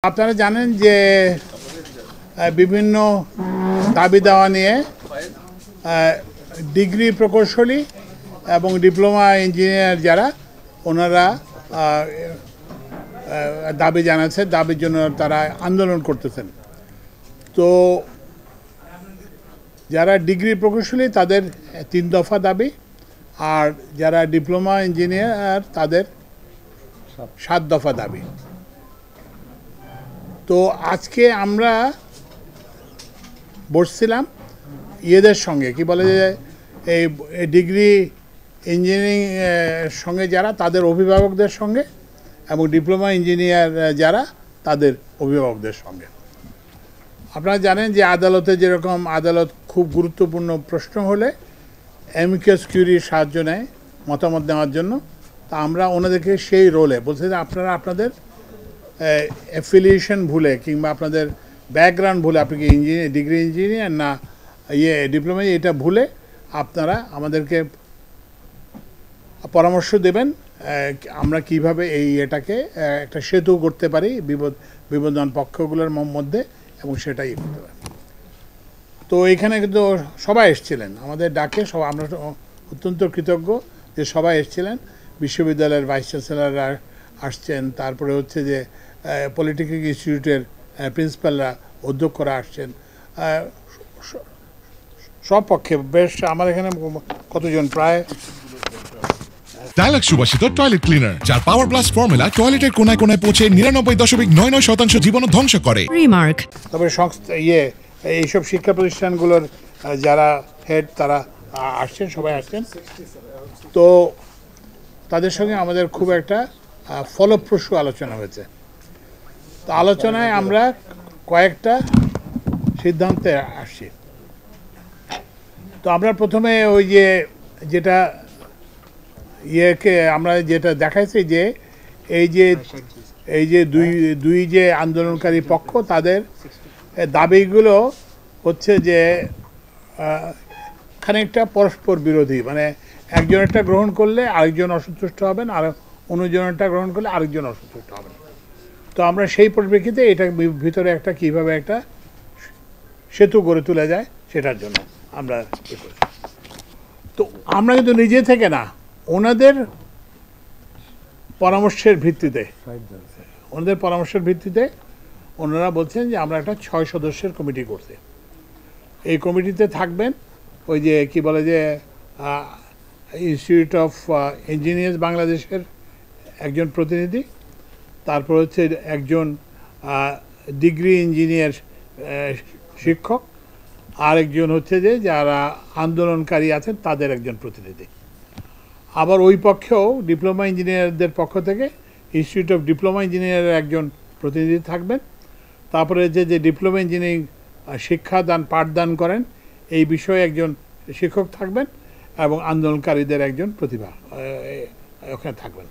আপনারা জানেন যে বিভিন্ন দাবি দেওয়া নিয়ে ডিগ্রি প্রকৌশলী এবং ডিপ্লোমা ইঞ্জিনিয়ার যারা ওনারা দাবি জানাচ্ছে, দাবির জন্য তারা আন্দোলন করতেছেন। তো যারা ডিগ্রি প্রকৌশলী তাদের 3 দফা দাবি, আর যারা ডিপ্লোমা ইঞ্জিনিয়ার তাদের 7 দফা দাবি। তো আজকে আমরা বসছিলাম ইয়েদের সঙ্গে, কি বলে যে এই ডিগ্রি ইঞ্জিনিয়ারিং সঙ্গে যারা তাদের অভিভাবকদের সঙ্গে, এবং ডিপ্লোমা ইঞ্জিনিয়ার যারা তাদের অভিভাবকদের সঙ্গে। আপনারা জানেন যে আদালতে যেরকম আদালত খুব গুরুত্বপূর্ণ প্রশ্ন হলে অ্যামিকাস কিউরির সাহায্য নেয় মতামত নেওয়ার জন্য, তা আমরা ওনাদেরকে সেই রোলে বলছি যে আপনারা আপনাদের অ্যাফিলিয়েশন ভুলে কিংবা আপনাদের ব্যাকগ্রাউন্ড ভুলে, আপনি কি ইঞ্জিনিয়ার ডিগ্রি ইঞ্জিনিয়ার না ডিপ্লোমা, এটা ভুলে আপনারা আমাদেরকে পরামর্শ দেবেন আমরা কিভাবে এটাকে একটা সেতু করতে পারি বিবদমান পক্ষগুলোর মধ্যে, এবং সেটাই করতে পারি। তো এখানে কিন্তু সবাই এসেছিলেন আমাদের ডাকে, আমরা অত্যন্ত কৃতজ্ঞ যে সবাই এসেছিলেন। বিশ্ববিদ্যালয়ের ভাইস চ্যান্সেলররা আসছেন, তারপরে হচ্ছে যে পলিটেকনিক ইনস্টিটিউটের প্রিন্সিপালরা, অধ্যক্ষরা আসছেন, সব পক্ষে বেশ। আমার এখানে কতজন, প্রায় ডায়ালগ সুবাসিত টয়লেট ক্লিনার, যার পাওয়ার প্লাস ফর্মুলা টয়লেটের কোনায় কোনায় পৌঁছে 99.99% জীবন ধ্বংস করে। রিমার্ক। তবে সংস্থা এইসব শিক্ষা প্রতিষ্ঠানগুলোর যারা হেড তারা আসছেন, সবাই আসছেন। তো তাদের সঙ্গে আমাদের খুব একটা ফলপ্রসূ আলোচনা হয়েছে। তো আলোচনায় আমরা কয়েকটা সিদ্ধান্তে আসছি। তো আমরা প্রথমে ওই যেটা আমরা যেটা দেখাইছি যে এই যে দুই যে আন্দোলনকারী পক্ষ, তাদের দাবিগুলো হচ্ছে যে খানিকটা পরস্পর বিরোধী, মানে একজন একটা গ্রহণ করলে আরেকজন অসন্তুষ্ট হবেন, আর অন্যজনটা গ্রহণ করলে আরেকজন অসন্তুষ্ট হবেন। তো আমরা সেই পরিপ্রেক্ষিতে এটা ভিতরে একটা কিভাবে একটা সেতু গড়ে তোলা যায় সেটার জন্য আমরা তো আমরা কিন্তু নিজে থেকে না, ওনাদের পরামর্শের ভিত্তিতে ওনারা বলছেন যে আমরা একটা 6 সদস্যের কমিটি করতে। এই কমিটিতে থাকবেন ওই যে কি বলে যে ইনস্টিটিউট অফ ইঞ্জিনিয়ার্স বাংলাদেশের একজন প্রতিনিধি, তারপর হচ্ছে একজন ডিগ্রি ইঞ্জিনিয়ার শিক্ষক, আর একজন হচ্ছে যে যারা আন্দোলনকারী আছেন তাদের একজন প্রতিনিধি। আবার ওই পক্ষেও ডিপ্লোমা ইঞ্জিনিয়ারদের পক্ষ থেকে ইনস্টিটিউট অফ ডিপ্লোমা ইঞ্জিনিয়ারের একজন প্রতিনিধি থাকবেন। তারপরে যে ডিপ্লোমা ইঞ্জিনিয়ারিং শিক্ষাদান পাঠদান করেন এই বিষয়ে একজন শিক্ষক থাকবেন, এবং আন্দোলনকারীদের একজন প্রতিভা ওখানে থাকবেন।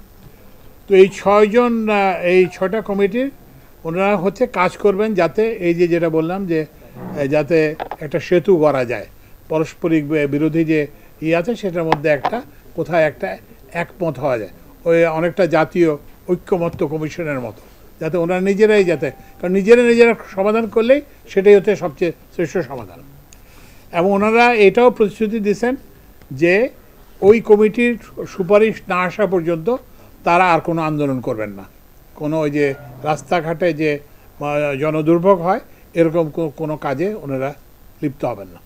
তো এই 6 জন, এই 6টা কমিটির ওনারা হচ্ছে কাজ করবেন যাতে এই যেটা বললাম যে যাতে একটা সেতু গড়া যায়, পারস্পরিক বিরোধী যে আছে সেটার মধ্যে একটা কোথায় একটা একমত হওয়া যায়, ওই অনেকটা জাতীয় ঐক্যমত্য কমিশনের মতো, যাতে ওনারা নিজেরাই কারণ নিজেরা সমাধান করলেই সেটাই হচ্ছে সবচেয়ে শ্রেষ্ঠ সমাধান। এবং ওনারা এটাও প্রতিশ্রুতি দিয়েছেন যে ওই কমিটির সুপারিশ না আসা পর্যন্ত তারা আর কোনো আন্দোলন করবেন না, কোনো ওই যে রাস্তাঘাটে যে জনদুর্ভোগ হয় এরকম কোনো কাজে ওনারা লিপ্ত হবেন না।